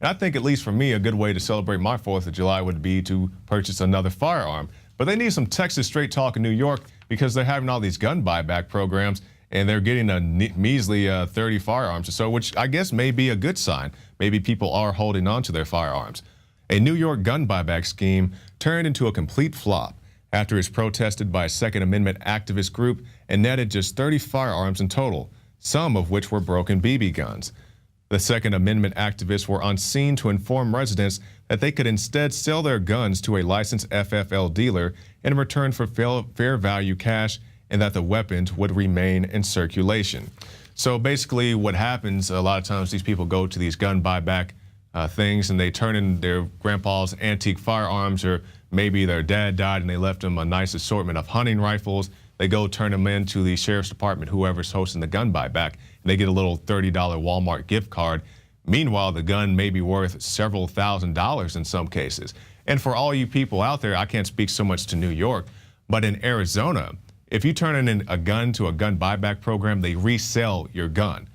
And I think, at least for me, a good way to celebrate my 4th of July would be to purchase another firearm. But they need some Texas straight talk in New York because they're having all these gun buyback programs and they're getting a measly 30 firearms or so, which I guess may be a good sign. Maybe people are holding on to their firearms. A New York gun buyback scheme turned into a complete flop after it's protested by a Second Amendment activist group and netted just 30 firearms in total, some of which were broken BB guns. The Second Amendment activists were on scene to inform residents that they could instead sell their guns to a licensed FFL dealer in return for fair value cash and that the weapons would remain in circulation. So basically what happens, a lot of times these people go to these gun buyback things and they turn in their grandpa's antique firearms, or maybe their dad died and they left them a nice assortment of hunting rifles. They go turn them in to the sheriff's department, whoever's hosting the gun buyback, and they get a little $30 Walmart gift card. Meanwhile, the gun may be worth several $1,000s in some cases. And for all you people out there, I can't speak so much to New York, but in Arizona, if you turn in a gun to a gun buyback program, they resell your gun.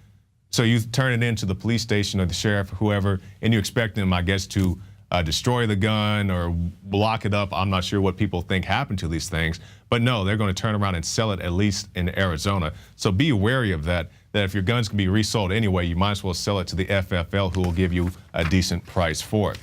So you turn it into the police station or the sheriff or whoever, and you expect them, I guess, to destroy the gun or lock it up. I'm not sure what people think happened to these things, but no, they're going to turn around and sell it, at least in Arizona. So be wary of that if your guns can be resold anyway, you might as well sell it to the FFL, who will give you a decent price for it.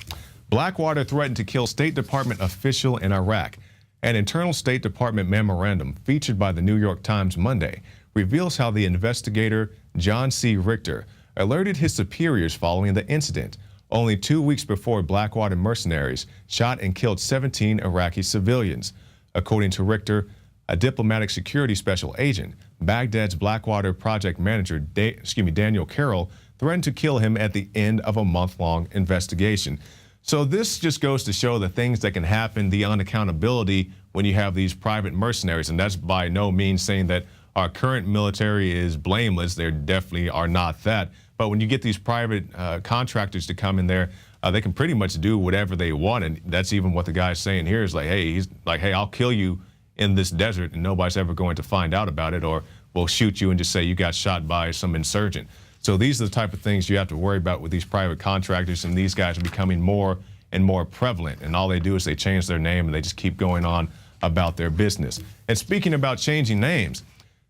Blackwater threatened to kill State Department official in Iraq. An internal State Department memorandum featured by the New York Times Monday reveals how the investigator, John C. Richter, alerted his superiors following the incident, only 2 weeks before Blackwater mercenaries shot and killed 17 Iraqi civilians. According to Richter, a diplomatic security special agent, Baghdad's Blackwater project manager, Daniel Carroll, threatened to kill him at the end of a month-long investigation. So this just goes to show the things that can happen, the unaccountability when you have these private mercenaries. And that's by no means saying that our current military is blameless. They definitely are not that. But when you get these private contractors to come in there, they can pretty much do whatever they want. And that's even what the guy's saying here is like, hey, he's like, hey, I'll kill you in this desert and nobody's ever going to find out about it, or we'll shoot you and just say you got shot by some insurgent. So these are the type of things you have to worry about with these private contractors, and these guys are becoming more and more prevalent. And all they do is they change their name and they just keep going on about their business. And speaking about changing names,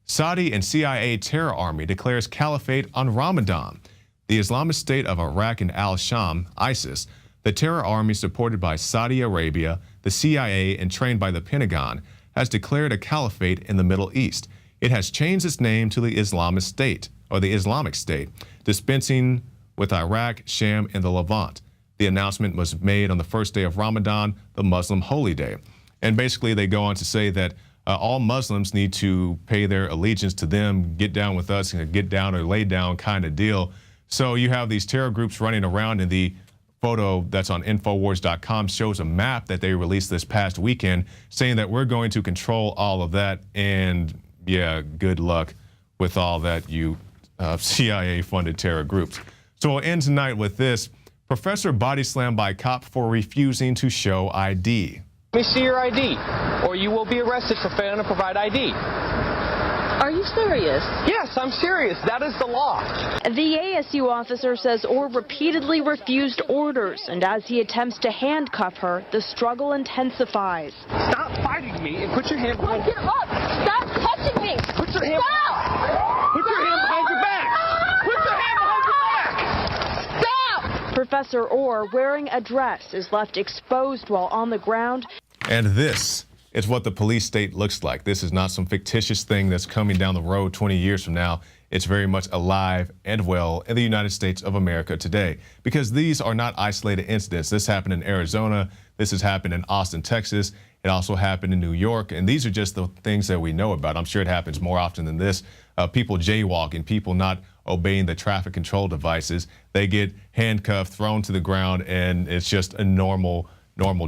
Saudi and CIA terror army declares caliphate on Ramadan. The Islamic State of Iraq and al-Sham, ISIS, the terror army supported by Saudi Arabia, the CIA, and trained by the Pentagon, has declared a caliphate in the Middle East. It has changed its name to the Islamic State, or the Islamic State, dispensing with Iraq, Sham, and the Levant. The announcement was made on the first day of Ramadan, the Muslim holy day. And basically they go on to say that all Muslims need to pay their allegiance to them, get down with us, get down or lay down kind of deal. So you have these terror groups running around, and the photo that's on Infowars.com shows a map that they released this past weekend saying that we're going to control all of that. And yeah, good luck with all that, you CIA-funded terror groups. So we'll end tonight with this. Professor body slammed by cop for refusing to show ID. Let me see your ID, or you will be arrested for failing to provide ID. Are you serious? Yes, I'm serious. That is the law. The ASU officer says Orr repeatedly refused orders, and as he attempts to handcuff her, the struggle intensifies. Stop fighting me and put your hand behind Get up! Stop touching me! Put your hand Stop! Put your hand behind your back! Put your hand behind your back! Stop! Professor Orr, wearing a dress, is left exposed while on the ground. And this is what the police state looks like. This is not some fictitious thing that's coming down the road 20 years from now. It's very much alive and well in the United States of America today, because these are not isolated incidents. This happened in Arizona. This has happened in Austin, Texas. It also happened in New York. And these are just the things that we know about. I'm sure it happens more often than this. People jaywalking, people not obeying the traffic control devices. They get handcuffed, thrown to the ground, and it's just a normal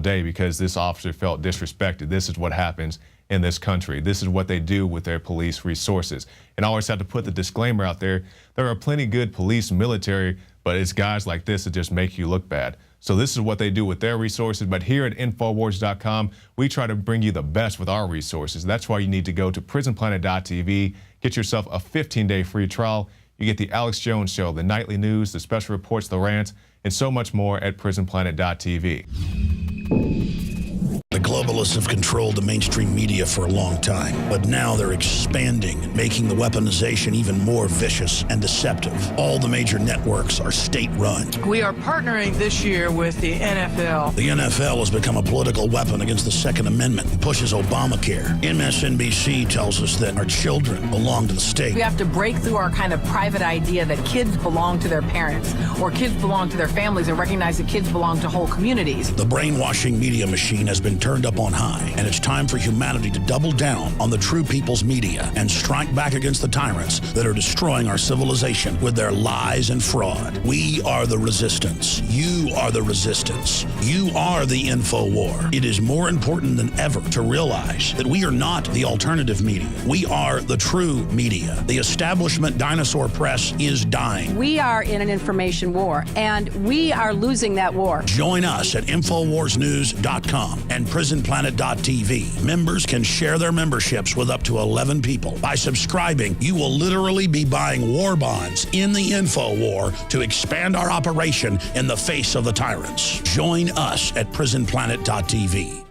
day because this officer felt disrespected. This is what happens in this country. This is what they do with their police resources. And I always have to put the disclaimer out there. There are plenty good police, military, but it's guys like this that just make you look bad. So this is what they do with their resources. But here at Infowars.com, we try to bring you the best with our resources. That's why you need to go to prisonplanet.tv, get yourself a 15-day free trial. You get the Alex Jones Show, the nightly news, the special reports, the rants, and so much more at prisonplanet.tv. The globalists have controlled the mainstream media for a long time, but now they're expanding, making the weaponization even more vicious and deceptive. All the major networks are state-run. We are partnering this year with the NFL. The NFL has become a political weapon against the Second Amendment and pushes Obamacare. MSNBC tells us that our children belong to the state. We have to break through our kind of private idea that kids belong to their parents or kids belong to their families and recognize that kids belong to whole communities. The brainwashing media machine has been turned up on high, and it's time for humanity to double down on the true people's media and strike back against the tyrants that are destroying our civilization with their lies and fraud. We are the resistance. You are the resistance. You are the InfoWar. It is more important than ever to realize that we are not the alternative media. We are the true media. The establishment dinosaur press is dying. We are in an information war, and we are losing that war. Join us at InfoWarsNews.com and PrisonPlanet.tv. Members can share their memberships with up to 11 people. By subscribing, you will literally be buying war bonds in the info war to expand our operation in the face of the tyrants. Join us at PrisonPlanet.tv.